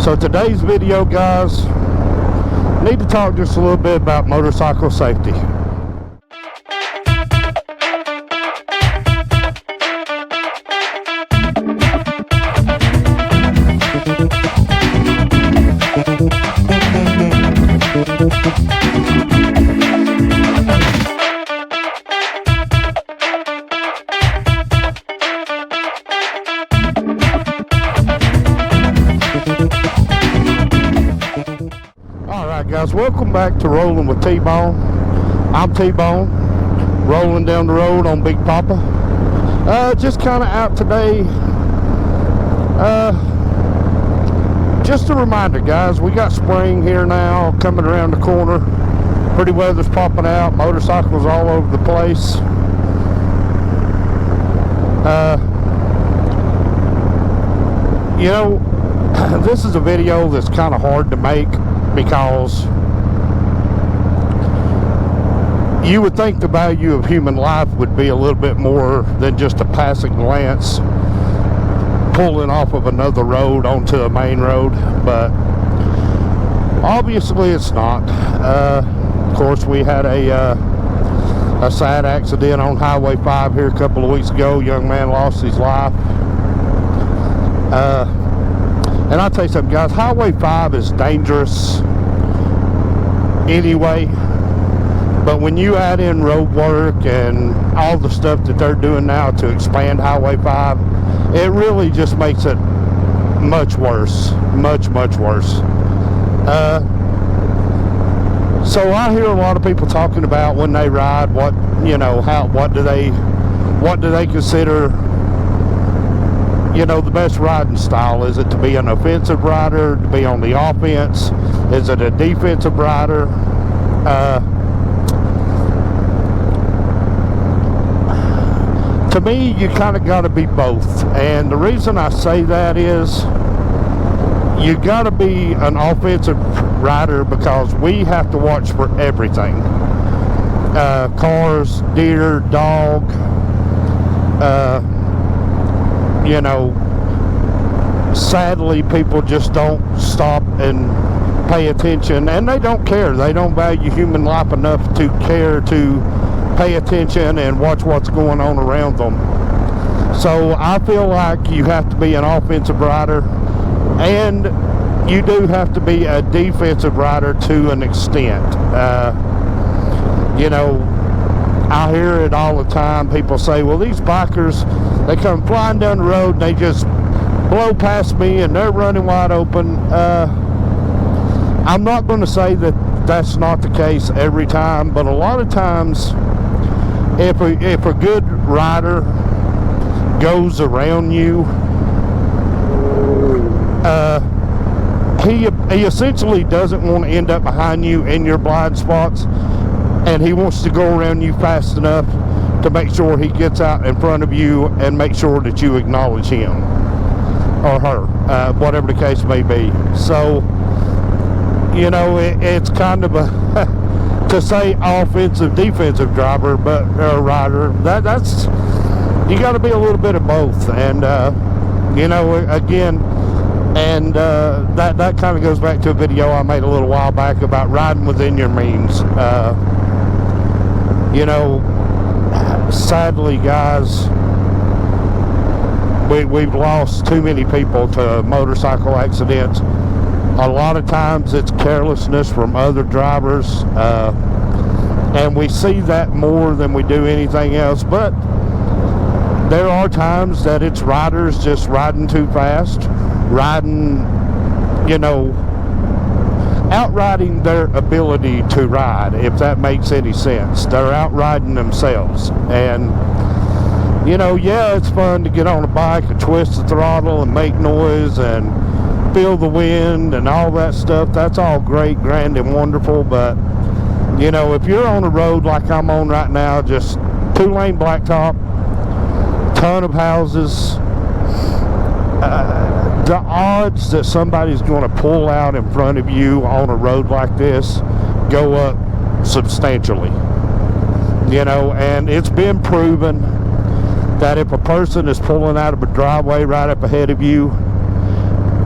So today's video, guys, need to talk just a little bit about motorcycle safety. Alright guys, welcome back to Rolling with T-Bone. I'm T-Bone, rolling down the road on Big Papa. Just kind of out today. Just a reminder, guys, we got spring here now coming around the corner. Pretty weather's popping out, motorcycles all over the place. You know, this is a video that's kind of hard to make because you would think the value of human life would be a little bit more than just a passing glance pulling off of another road onto a main road, but obviously it's not. Of course, we had a sad accident on Highway 5 here a couple of weeks ago. A young man lost his life. And I'll tell you something, guys, Highway 5 is dangerous anyway, but when you add in road work and all the stuff that they're doing now to expand Highway 5, it really just makes it much worse, much worse. So I hear a lot of people talking about when they ride, what do they consider, the best riding style? Is it to be an offensive rider, to be on the offense? Is it a defensive rider? To me, you kind of got to be both. And the reason I say that is you got to be an offensive rider because we have to watch for everything. Cars, deer, dog, sadly people just don't stop and pay attention, and they don't care. They don't value human life enough to care to pay attention and watch what's going on around them. So I feel like you have to be an offensive rider, and you do have to be a defensive rider to an extent. I hear it all the time. People say, well, these bikers, they come flying down the road and they just blow past me and they're running wide open. I'm not going to say that that's not the case every time, but a lot of times if a good rider goes around you, he essentially doesn't want to end up behind you in your blind spots, and he wants to go around you fast enough to make sure he gets out in front of you and make sure that you acknowledge him or her, whatever the case may be. So, it's kind of a to say offensive, defensive driver, but rider. That's you got to be a little bit of both, and again. And that kind of goes back to a video I made a little while back about riding within your means. Sadly, guys, we've lost too many people to motorcycle accidents. A lot of times it's carelessness from other drivers, and we see that more than we do anything else. But there are times that it's riders just riding too fast, outriding their ability to ride, if that makes any sense. They're outriding themselves. And it's fun to get on a bike and twist the throttle and make noise and feel the wind and all that stuff. That's all great, grand, and wonderful. But if you're on a road like I'm on right now, just 2-lane blacktop, ton of houses, the odds that somebody's going to pull out in front of you on a road like this go up substantially. And it's been proven that if a person is pulling out of a driveway right up ahead of you,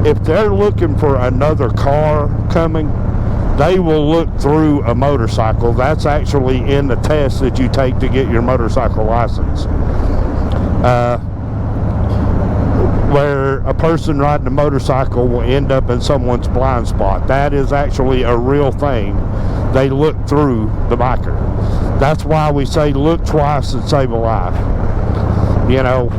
if they're looking for another car coming, they will look through a motorcycle. That's actually in the test that you take to get your motorcycle license. Where a person riding a motorcycle will end up in someone's blind spot. That is actually a real thing. They look through the biker. That's why we say look twice and save a life. You know,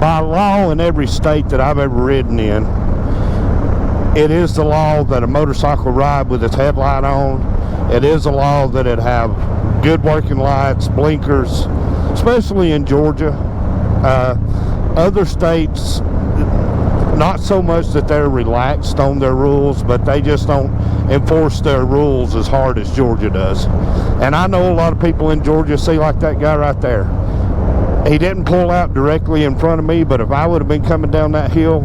by law in every state that I've ever ridden in, it is the law that a motorcycle ride with its headlight on. It is a law that it have good working lights, blinkers, especially in Georgia. Other states, not so much that they're relaxed on their rules, but they just don't enforce their rules as hard as Georgia does. And I know a lot of people in Georgia, see, like that guy right there. He didn't pull out directly in front of me, but if I would have been coming down that hill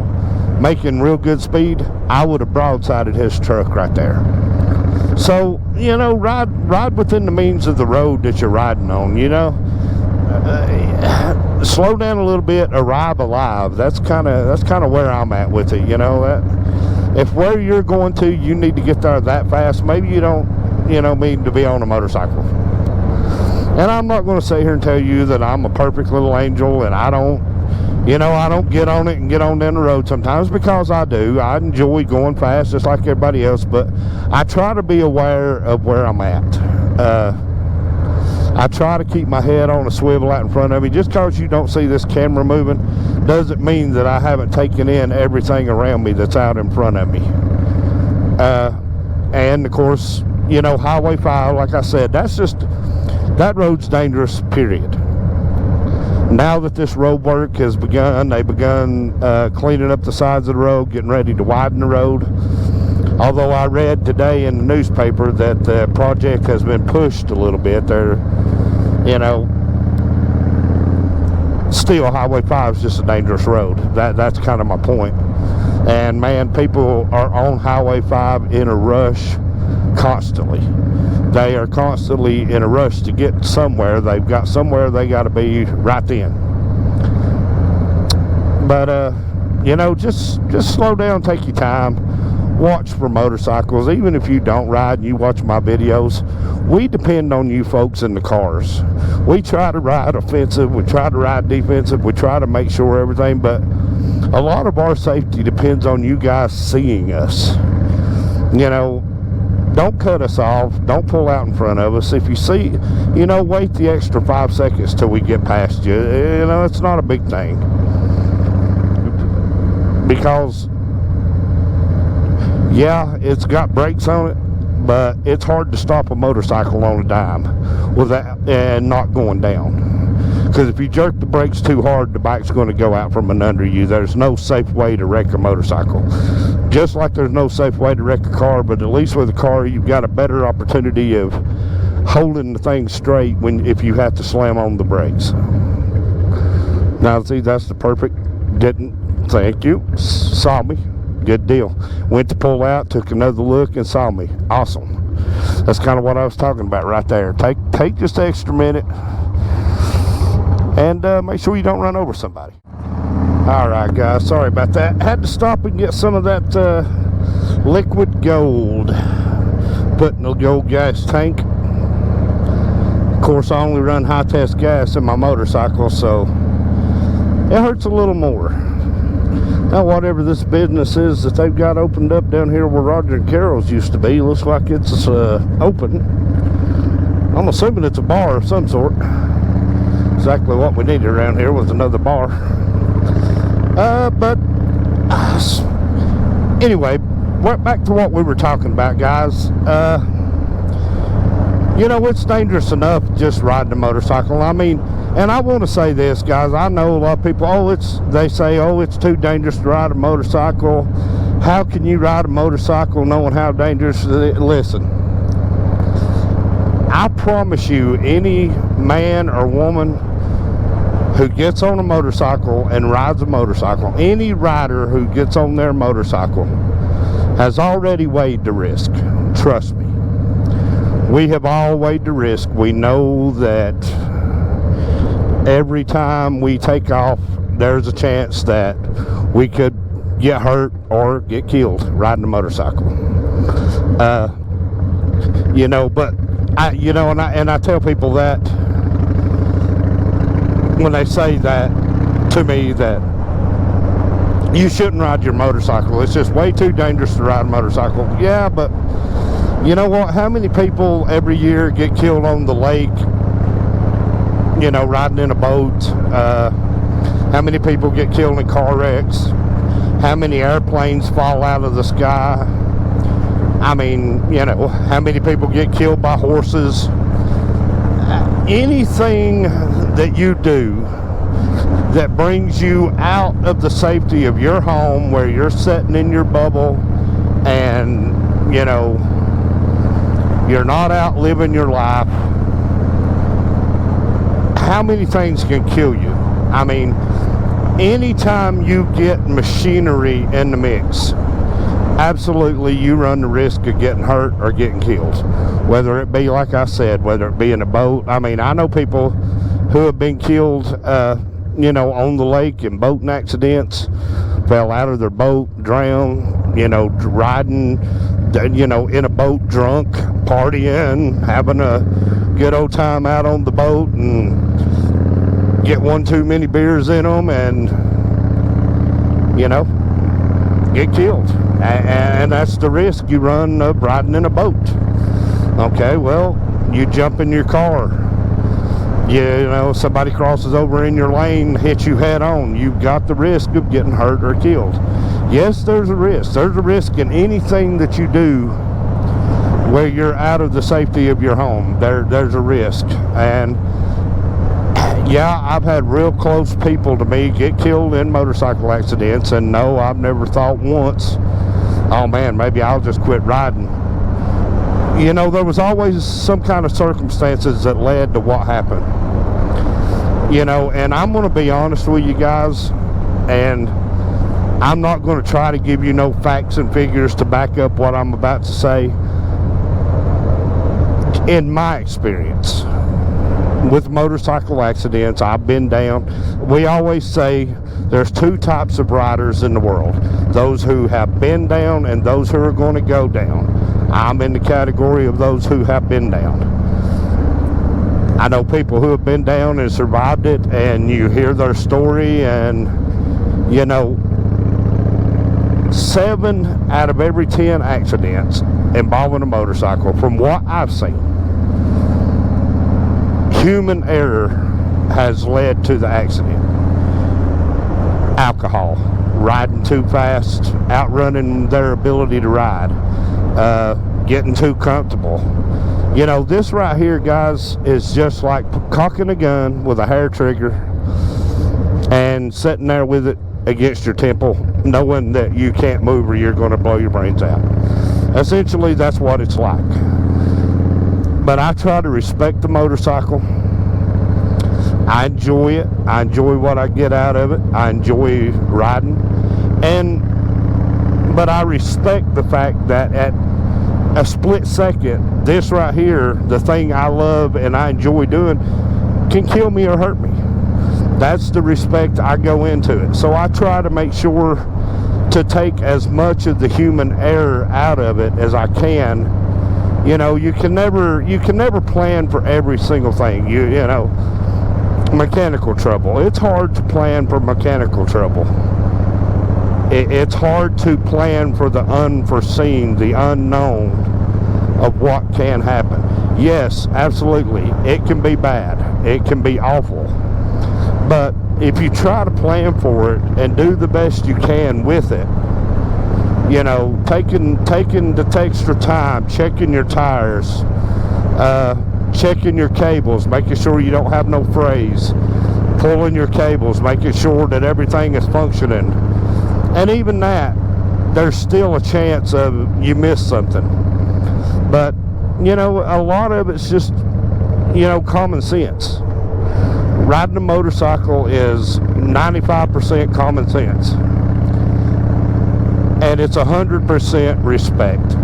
making real good speed, I would have broadsided his truck right there. So, you know, ride within the means of the road that you're riding on, you know. Slow down a little bit, arrive alive. That's kind of where I'm at with it, you know. If where you're going to, you need to get there that fast, maybe you don't, you know, mean to be on a motorcycle. And I'm not going to sit here and tell you that I'm a perfect little angel and I don't get on it and get on down the road sometimes, because I do. I enjoy going fast just like everybody else, but I try to be aware of where I'm at. I try to keep my head on a swivel out in front of me. Just because you don't see this camera moving doesn't mean that I haven't taken in everything around me that's out in front of me. And of course, you know, Highway 5, like I said, that road's dangerous, period. Now that this road work has begun, they've begun cleaning up the sides of the road, getting ready to widen the road. Although I read today in the newspaper that the project has been pushed a little bit. They're, you know, still Highway 5 is just a dangerous road. That's kind of my point. And man, people are on Highway 5 in a rush constantly. They are constantly in a rush to get somewhere. They've got somewhere they got to be right then. But you know, just slow down, take your time. Watch for motorcycles. Even if you don't ride and you watch my videos, we depend on you folks in the cars. We try to ride offensive, we try to ride defensive, we try to make sure everything, but a lot of our safety depends on you guys seeing us. You know, don't cut us off, don't pull out in front of us. If you see, you know, wait the extra 5 seconds till we get past you. You know, it's not a big thing, because yeah, it's got brakes on it, but it's hard to stop a motorcycle on a dime without and not going down. Because if you jerk the brakes too hard, the bike's going to go out from under you. There's no safe way to wreck a motorcycle. Just like there's no safe way to wreck a car, but at least with a car, you've got a better opportunity of holding the thing straight if you have to slam on the brakes. Now, see, that's the perfect. Didn't. Thank you. Saw me. Good deal. Went to pull out, took another look, and saw me. Awesome. That's kind of what I was talking about right there. Take just an extra minute and make sure you don't run over somebody. All right, guys. Sorry about that. Had to stop and get some of that liquid gold. Put in the gold gas tank. Of course, I only run high test gas in my motorcycle, so it hurts a little more. Now, whatever this business is that they've got opened up down here where Roger and Carol's used to be, looks like it's open. I'm assuming it's a bar of some sort. Exactly what we needed around here was another bar. But anyway, back to what we were talking about, guys. You know, it's dangerous enough just riding a motorcycle. I mean, and I want to say this, guys. I know a lot of people, they say, it's too dangerous to ride a motorcycle. How can you ride a motorcycle knowing how dangerous it is? Listen, I promise you, any man or woman who gets on a motorcycle and rides a motorcycle, any rider who gets on their motorcycle has already weighed the risk. Trust me. We have all weighed the risk. We know that every time we take off, there's a chance that we could get hurt or get killed riding a motorcycle. You know, but I tell people that when they say that to me, that you shouldn't ride your motorcycle, it's just way too dangerous to ride a motorcycle. Yeah, but you know what? How many people every year get killed on the lake, you know, riding in a boat? How many people get killed in car wrecks? How many airplanes fall out of the sky? I mean, you know, how many people get killed by horses? Anything that you do that brings you out of the safety of your home, where you're sitting in your bubble and, you know, you're not out living your life, how many things can kill you? I mean, anytime you get machinery in the mix, absolutely you run the risk of getting hurt or getting killed. Whether it be, like I said, whether it be in a boat. I mean, I know people who have been killed, you know, on the lake in boating accidents, fell out of their boat, drowned, you know, riding, you know, in a boat drunk, partying, having a good old time out on the boat, and get one too many beers in them and, you know, get killed. And that's the risk you run of riding in a boat. Okay, well, you jump in your car, you know, somebody crosses over in your lane, hits you head on, you've got the risk of getting hurt or killed. Yes, there's a risk. There's a risk in anything that you do where you're out of the safety of your home. There's a risk. And yeah, I've had real close people to me get killed in motorcycle accidents, and no, I've never thought once, oh man, maybe I'll just quit riding. You know, there was always some kind of circumstances that led to what happened. You know, and I'm going to be honest with you guys, and I'm not going to try to give you no facts and figures to back up what I'm about to say. In my experience with motorcycle accidents, I've been down. We always say there's two types of riders in the world: those who have been down and those who are going to go down. I'm in the category of those who have been down. I know people who have been down and survived it, and you hear their story, and you know, 7 out of every 10 accidents involving a motorcycle, from what I've seen, human error has led to the accident. Alcohol, riding too fast, outrunning their ability to ride, getting too comfortable. You know, this right here, guys, is just like cocking a gun with a hair trigger and sitting there with it against your temple, knowing that you can't move or you're going to blow your brains out. Essentially, that's what it's like. But I try to respect the motorcycle. I enjoy it. I enjoy what I get out of it. I enjoy riding. But I respect the fact that at a split second, this right here, the thing I love and I enjoy doing, can kill me or hurt me. That's the respect I go into it. So I try to make sure to take as much of the human error out of it as I can. You know, you can never plan for every single thing. You know, mechanical trouble. It's hard to plan for mechanical trouble. It's hard to plan for the unforeseen, the unknown of what can happen. Yes, absolutely. It can be bad. It can be awful. But if you try to plan for it and do the best you can with it, you know, taking the extra time, checking your tires, checking your cables, making sure you don't have no frays, pulling your cables, making sure that everything is functioning. And even that, there's still a chance of you miss something. But, you know, a lot of it's just, you know, common sense. Riding a motorcycle is 95% common sense. And it's 100% respect.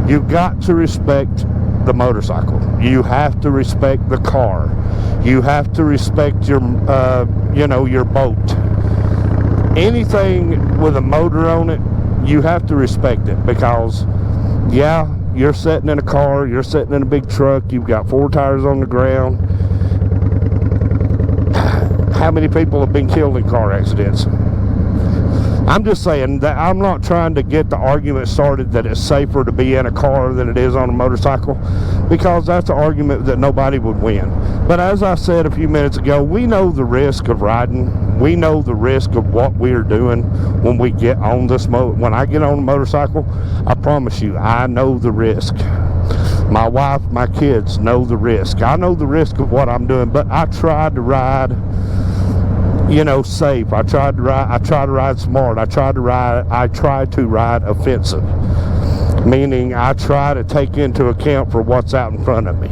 You've got to respect the motorcycle. You have to respect the car. You have to respect your, you know, your boat. anything with a motor on it, you have to respect it, because yeah, you're sitting in a car, you're sitting in a big truck, you've got 4 tires on the ground. How many people have been killed in car accidents? I'm just saying that I'm not trying to get the argument started that it's safer to be in a car than it is on a motorcycle, because that's an argument that nobody would win. But as I said a few minutes ago, we know the risk of riding. We know the risk of what we're doing when we get on this when I get on a motorcycle. I promise you, I know the risk. My wife, my kids know the risk. I know the risk of what I'm doing, but I try to ride, you know, safe. I try to ride smart. I try to ride offensive, meaning I try to take into account for what's out in front of me.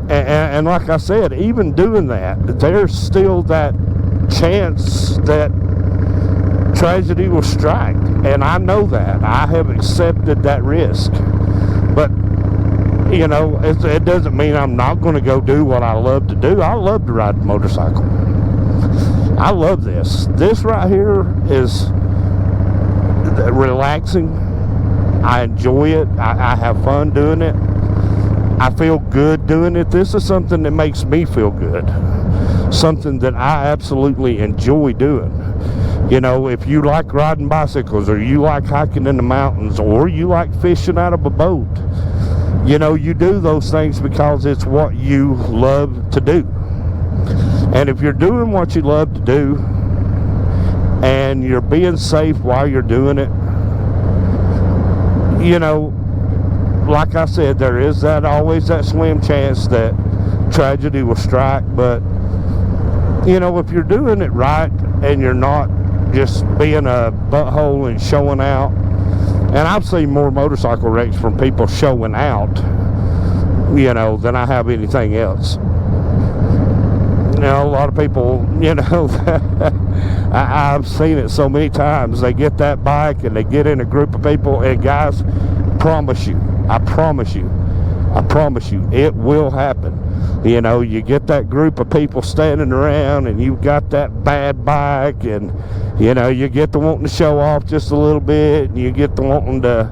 And like I said, even doing that, there's still that chance that tragedy will strike, and I know that. I have accepted that risk. But you know, it doesn't mean I'm not going to go do what I love to do. I love to ride a motorcycle. I love this. This right here is relaxing. I enjoy it. I have fun doing it. I feel good doing it. This is something that makes me feel good. Something that I absolutely enjoy doing. You know, if you like riding bicycles, or you like hiking in the mountains, or you like fishing out of a boat, you know, you do those things because it's what you love to do. And if you're doing what you love to do, and you're being safe while you're doing it, you know, like I said, there is always that slim chance that tragedy will strike. But you know, if you're doing it right and you're not just being a butthole and showing out, and I've seen more motorcycle wrecks from people showing out, you know, than I have anything else. You know, a lot of people, you know, I've seen it so many times. They get that bike and they get in a group of people, and guys, I promise you, it will happen. You know, you get that group of people standing around, and you've got that bad bike, and you know, you get to wanting to show off just a little bit, and you get to wanting to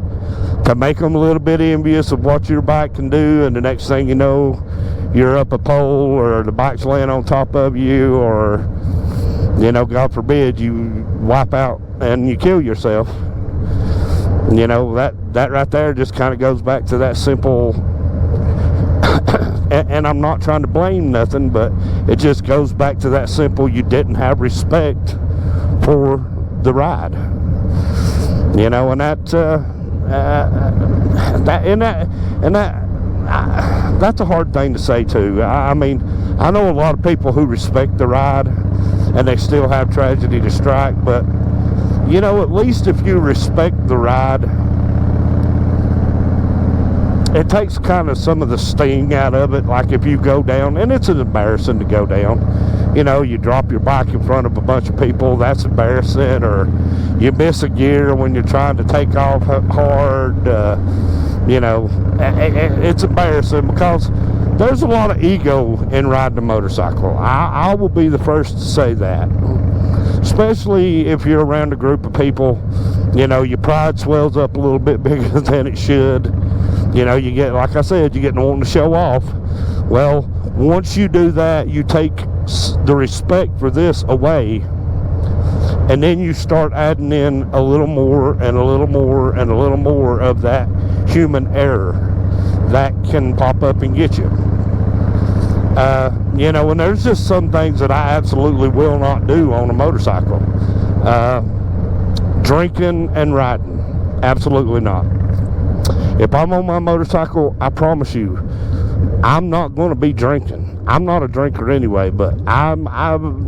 make them a little bit envious of what your bike can do, and the next thing you know, you're up a pole, or the bike's laying on top of you, or you know, God forbid, you wipe out and you kill yourself. You know, that right there just kind of goes back to that simple, and I'm not trying to blame nothing, but it just goes back to that simple, you didn't have respect for the ride. You know, and that's a hard thing to say too. I mean, I know a lot of people who respect the ride, and they still have tragedy to strike, but you know, at least if you respect the ride, it takes kind of some of the sting out of it. Like if you go down, and it's embarrassing to go down, you know, you drop your bike in front of a bunch of people, that's embarrassing, or you miss a gear when you're trying to take off hard, you know, it's embarrassing, because there's a lot of ego in riding a motorcycle. I will be the first to say that. Especially if you're around a group of people, you know, your pride swells up a little bit bigger than it should. You know, you get, like I said, you get wanting to show off. Well, once you do that, you take the respect for this away, and then you start adding in a little more and a little more and a little more of that human error that can pop up and get you. You know, and there's just some things that I absolutely will not do on a motorcycle. Drinking and riding, absolutely not. If I'm on my motorcycle, I promise you, I'm not going to be drinking. I'm not a drinker anyway, but I'm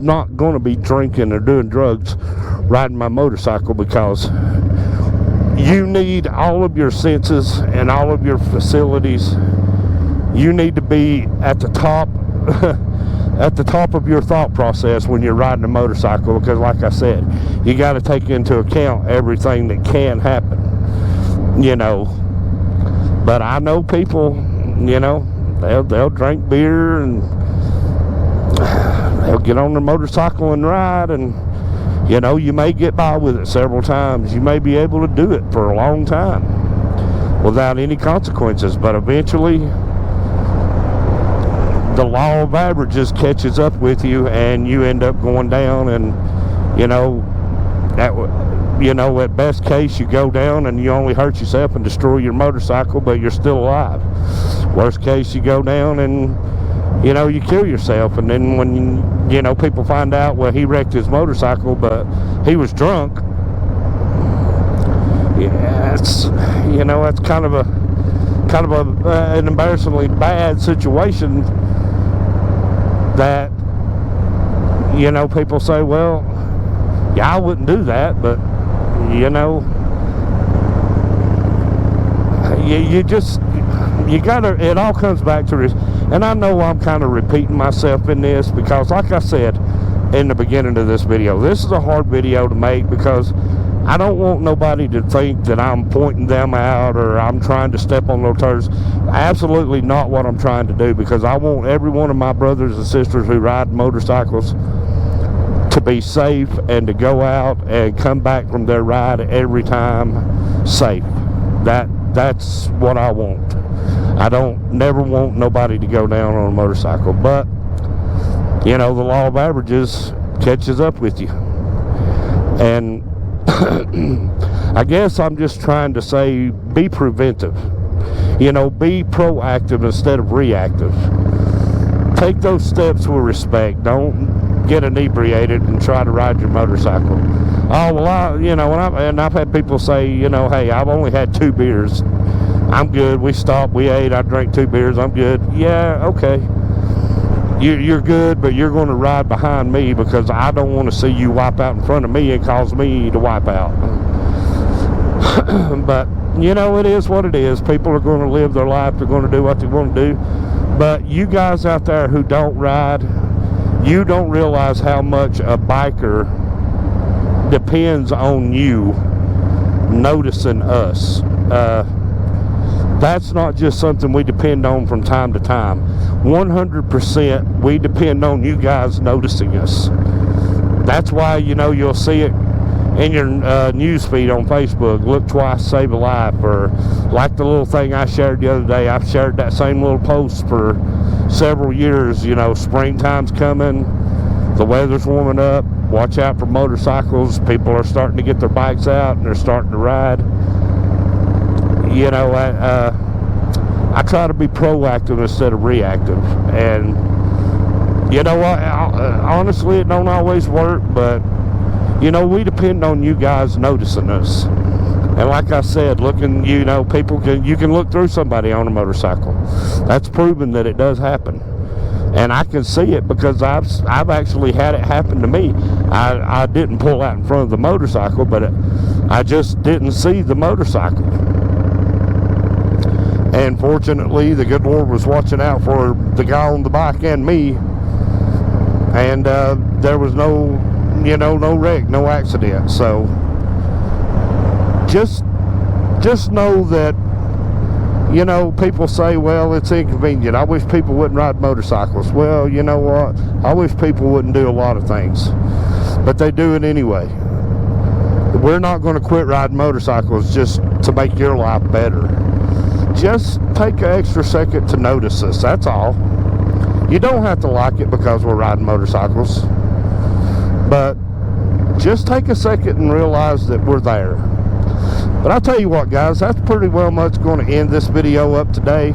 not going to be drinking or doing drugs riding my motorcycle, because you need all of your senses and all of your facilities. You need to be at the top at the top of your thought process when you're riding a motorcycle, because like I said, you got to take into account everything that can happen, you know. But I know people, you know, they'll drink beer, and they'll get on their motorcycle and ride, and you know, you may get by with it several times. You may be able to do it for a long time without any consequences, but eventually the law of averages catches up with you, and you end up going down. And you know, at best case, you go down and you only hurt yourself and destroy your motorcycle, but you're still alive. Worst case, you go down and you know, you kill yourself. And then when you know, people find out, well, he wrecked his motorcycle, but he was drunk. Yeah, it's, you know, that's kind of an embarrassingly bad situation. That, you know, people say, well, yeah, I wouldn't do that, but you know, you gotta, it all comes back to this. And I know I'm kind of repeating myself in this, because like I said in the beginning of this video, this is a hard video to make, because I don't want nobody to think that I'm pointing them out or I'm trying to step on their toes. Absolutely not what I'm trying to do, because I want every one of my brothers and sisters who ride motorcycles to be safe and to go out and come back from their ride every time safe. That's what I want. I don't never want nobody to go down on a motorcycle, but you know, the law of averages catches up with you. And I guess I'm just trying to say, be preventive. You know, be proactive instead of reactive. Take those steps with respect. Don't get inebriated and try to ride your motorcycle. Oh, well, I've had people say, you know, hey, I've only had 2 beers. I'm good. We stopped, we ate, I drank 2 beers, I'm good. Yeah, okay. You're good, but you're going to ride behind me, because I don't want to see you wipe out in front of me and cause me to wipe out. But, you know, it is what it is. People are going to live their life. They're going to do what they want to do. But you guys out there who don't ride, you don't realize how much a biker depends on you noticing us. That's not just something we depend on from time to time. 100% we depend on you guys noticing us. That's why, you know, you'll see it in your news feed on Facebook. Look twice, save a life. Or like the little thing I shared the other day. I've shared that same little post for several years. You know, springtime's coming. The weather's warming up. Watch out for motorcycles. People are starting to get their bikes out and they're starting to ride. You know, I try to be proactive instead of reactive. And you know what, honestly, it don't always work, but you know, we depend on you guys noticing us. And like I said, looking, you know, you can look through somebody on a motorcycle. That's proven that it does happen. And I can see it, because I've actually had it happen to me. I didn't pull out in front of the motorcycle, but I just didn't see the motorcycle. And fortunately, the good Lord was watching out for the guy on the bike and me. And there was no wreck, no accident. So just know that, you know, people say, well, it's inconvenient. I wish people wouldn't ride motorcycles. Well, you know what? I wish people wouldn't do a lot of things, but they do it anyway. We're not going to quit riding motorcycles just to make your life better. Just take an extra second to notice us. That's all. You don't have to like it because we're riding motorcycles, but just take a second and realize that we're there. But I'll tell you what, guys, that's pretty well much going to end this video up today.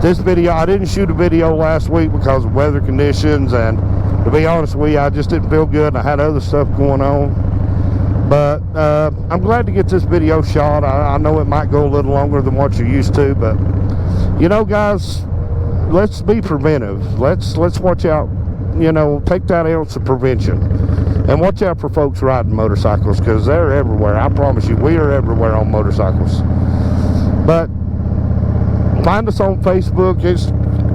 This video, I didn't shoot a video last week because of weather conditions, and to be honest with you, I just didn't feel good. I had other stuff going on. But I'm glad to get this video shot. I know it might go a little longer than what you're used to, but you know, guys, let's be preventive. Let's watch out. You know, take that ounce of prevention. And watch out for folks riding motorcycles, because they're everywhere. I promise you, we are everywhere on motorcycles. But find us on Facebook,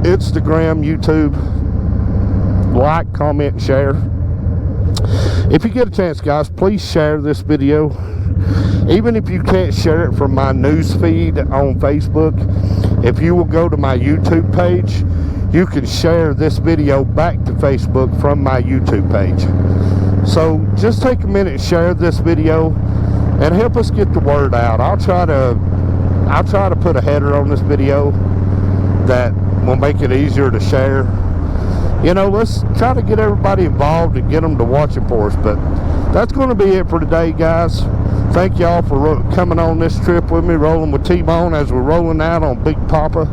Instagram, YouTube. Like, comment, and share. If you get a chance, guys, please share this video. Even if you can't share it from my news feed on Facebook, if you will go to my YouTube page, you can share this video back to Facebook from my YouTube page. So just take a minute and share this video and help us get the word out. I'll try to put a header on this video that will make it easier to share. You know, let's try to get everybody involved and get them to watch it for us. But that's going to be it for today, guys. Thank y'all for coming on this trip with me, rolling with T-Bone as we're rolling out on Big Papa.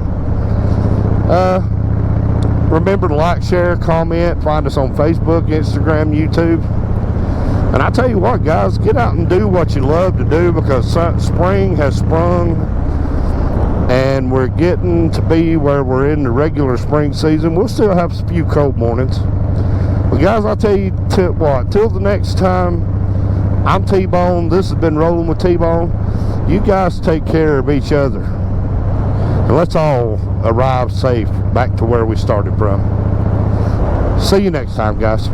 Remember to like, share, comment, find us on Facebook, Instagram, YouTube. And I tell you what, guys, get out and do what you love to do, because spring has sprung and we're getting to be where we're in the regular spring season. We'll still have a few cold mornings. But guys, I'll tell you till the next time, I'm T-Bone. This has been Rolling with T-Bone. You guys take care of each other. And let's all arrive safe back to where we started from. See you next time, guys.